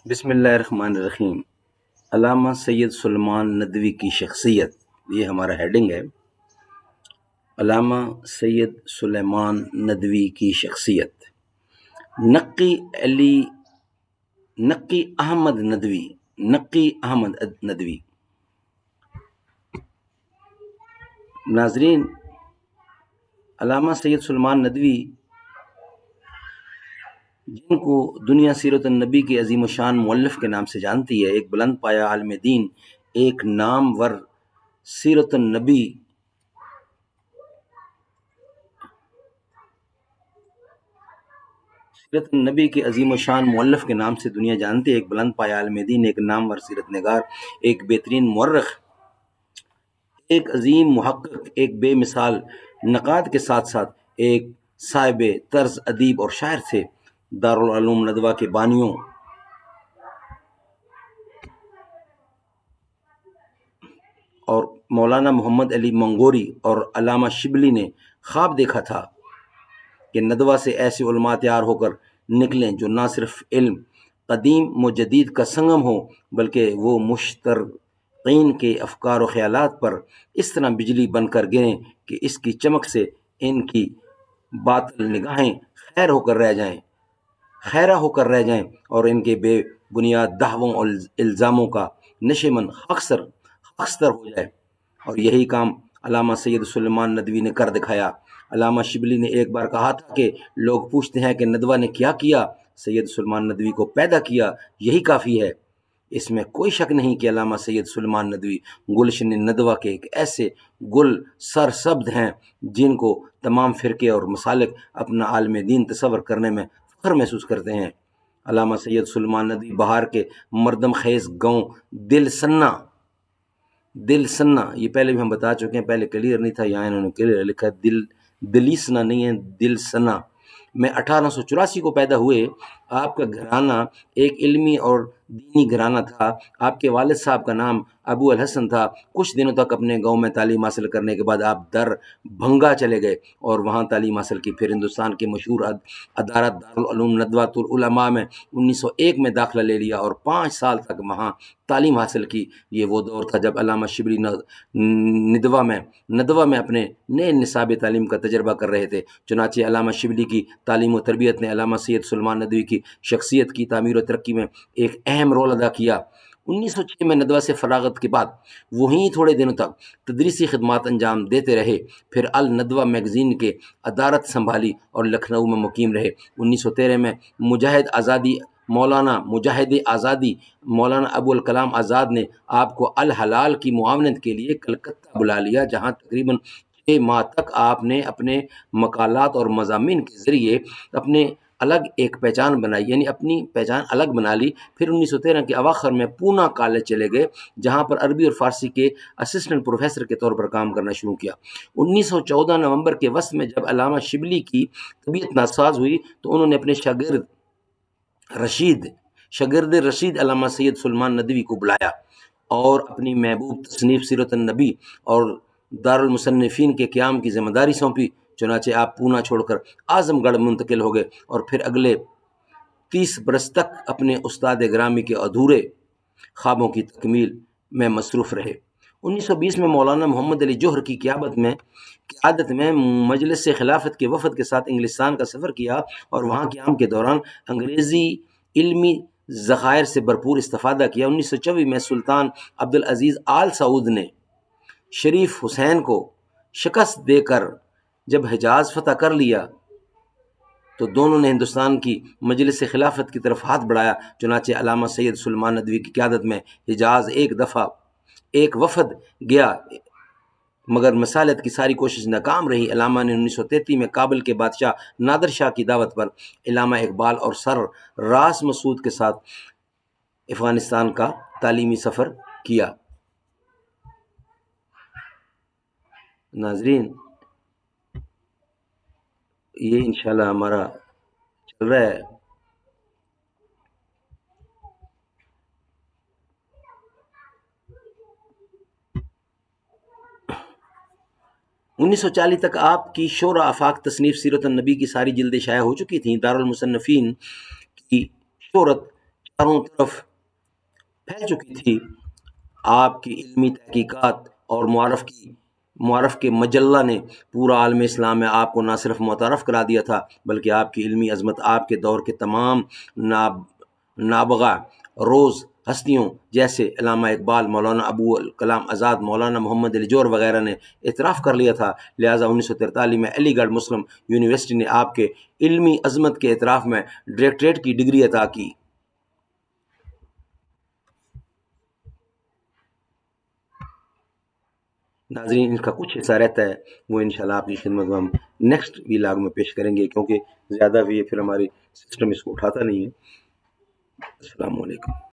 بسم اللہ الرحمن الرحیم۔ علامہ سید سلیمان ندوی کی شخصیت، یہ ہمارا ہیڈنگ ہے۔ علامہ سید سلیمان ندوی کی شخصیت: نقی احمد ندوی۔ ناظرین، علامہ سید سلیمان ندوی، جن کو دنیا سیرت النبی کے عظیم الشان مؤلف کے نام سے جانتی ہے، ایک بلند پایہ عالم دین، ایک نامور سیرت النبی کے عظیم الشان مؤلف کے نام سے دنیا جانتی ہے، ایک بلند پایہ عالم دین، ایک نامور سیرت نگار، ایک بہترین مورخ، ایک عظیم محقق، ایک بے مثال نقاد کے ساتھ ساتھ ایک صاحب طرز ادیب اور شاعر تھے۔ دارالعلوم ندوہ کے بانیوں اور مولانا محمد علی منگوری اور علامہ شبلی نے خواب دیکھا تھا کہ ندوہ سے ایسے علماء تیار ہو کر نکلیں جو نہ صرف علم قدیم و جدید کا سنگم ہو، بلکہ وہ مشترقین کے افکار و خیالات پر اس طرح بجلی بن کر گریں کہ اس کی چمک سے ان کی باطل نگاہیں خیرہ ہو کر رہ جائیں اور ان کے بے بنیاد دعووں اور الزاموں کا نشیمن خاکستر ہو جائے۔ اور یہی کام علامہ سید سلیمان ندوی نے کر دکھایا۔ علامہ شبلی نے ایک بار کہا تھا کہ لوگ پوچھتے ہیں کہ ندوہ نے کیا کیا؟ سید سلیمان ندوی کو پیدا کیا، یہی کافی ہے۔ اس میں کوئی شک نہیں کہ علامہ سید سلیمان ندوی گلشن ندوہ کے ایک ایسے گل سرسبز ہیں جن کو تمام فرقے اور مسالک اپنا عالم دین تصور کرنے میں فخر محسوس کرتے ہیں۔ علامہ سید سلیمان ندوی بہار کے مردم خیز گاؤں دل سنا، یہ پہلے بھی ہم بتا چکے ہیں، پہلے کلیئر نہیں تھا، یہاں انہوں نے کلیئر لکھا ہے، دلیسنا نہیں ہے، دل سنا میں 1884 کو پیدا ہوئے۔ آپ کا گھرانہ ایک علمی اور دینی گھرانہ تھا۔ آپ کے والد صاحب کا نام ابو الحسن تھا۔ کچھ دنوں تک اپنے گاؤں میں تعلیم حاصل کرنے کے بعد آپ دربھنگہ چلے گئے اور وہاں تعلیم حاصل کی۔ پھر ہندوستان کے مشہور ادارت دارالعلوم ندوۃ العلماء میں 1901 میں داخلہ لے لیا اور 5 سال تک وہاں تعلیم حاصل کی۔ یہ وہ دور تھا جب علامہ شبلی ندوہ میں اپنے نئے نصاب تعلیم کا تجربہ کر رہے تھے۔ چنانچہ علامہ شبلی کی تعلیم و تربیت نے علامہ سید سلیمان ندوی کی شخصیت کی تعمیر و ترقی میں ایک اہم رول ادا کیا۔ 1906 میں ندوہ سے فراغت کے بعد وہیں تھوڑے دنوں تک تدریسی خدمات انجام دیتے رہے، پھر الندوہ میگزین کے ادارت سنبھالی اور لکھنؤ میں مقیم رہے۔ 1913 میں مجاہد آزادی مولانا ابو الکلام آزاد نے آپ کو الحلال کی معاونت کے لیے کلکتہ بلا لیا، جہاں تقریباً 6 ماہ تک آپ نے اپنے مقالات اور مضامین کے ذریعے اپنی پہچان الگ بنا لی۔ پھر 1913 کے اواخر میں پونا کالج چلے گئے، جہاں پر عربی اور فارسی کے اسسٹنٹ پروفیسر کے طور پر کام کرنا شروع کیا۔ 1914 نومبر کے وسط میں جب علامہ شبلی کی طبیعت ناساز ہوئی تو انہوں نے اپنے شاگرد رشید علامہ سید سلیمان ندوی کو بلایا اور اپنی محبوب تصنیف سیرت النبی اور دارالمصنفین کے قیام کی ذمہ داری سونپی۔ چنانچہ آپ پونا چھوڑ کر اعظم گڑھ منتقل ہو گئے اور پھر اگلے 30 برس تک اپنے استاد گرامی کے ادھورے خوابوں کی تکمیل میں مصروف رہے۔ 1920 میں مولانا محمد علی جوہر کی قیادت میں مجلس خلافت کے وفد کے ساتھ انگلستان کا سفر کیا اور وہاں قیام کے دوران انگریزی علمی ذخائر سے بھرپور استفادہ کیا۔ 1924 میں سلطان عبدالعزیز آل سعود نے شریف حسین کو شکست دے کر جب حجاز فتح کر لیا تو دونوں نے ہندوستان کی مجلس خلافت کی طرف ہاتھ بڑھایا۔ چنانچہ علامہ سید سلیمان ندوی کی قیادت میں حجاز ایک وفد گیا، مگر مسالت کی ساری کوشش ناکام رہی۔ علامہ نے 1933 میں کابل کے بادشاہ نادر شاہ کی دعوت پر علامہ اقبال اور سر راس مسعود کے ساتھ افغانستان کا تعلیمی سفر کیا۔ ناظرین، یہ انشاءاللہ ہمارا چل رہا ہے۔ انیس سو 40 تک آپ کی شورى آفاق تصنیف سیرت النبی کی ساری جلدیں شائع ہو چکی تھیں۔ دارالمصنفین کی شہرت چاروں طرف پھیل چکی تھی. آپ کی علمی تحقیقات اور معارف کے مجلہ نے پورا عالم اسلام میں آپ کو نہ صرف متعارف کرا دیا تھا بلکہ آپ کی علمی عظمت آپ کے دور کے تمام نابغہ روز ہستیوں جیسے علامہ اقبال، مولانا ابو الکلام آزاد، مولانا محمد علی جوہر وغیرہ نے اعتراف کر لیا تھا. لہٰذا 1943 میں علی گڑھ مسلم یونیورسٹی نے آپ کے علمی عظمت کے اعتراف میں ڈاکٹریٹ کی ڈگری عطا کی. ناظرین، ان کا کچھ حصہ رہتا ہے، وہ انشاءاللہ آپ کی خدمت میں ہم نیکسٹ ویلاگ میں پیش کریں گے، کیونکہ زیادہ بھی پھر ہماری سسٹم اس کو اٹھاتا نہیں ہے. السلام علیکم.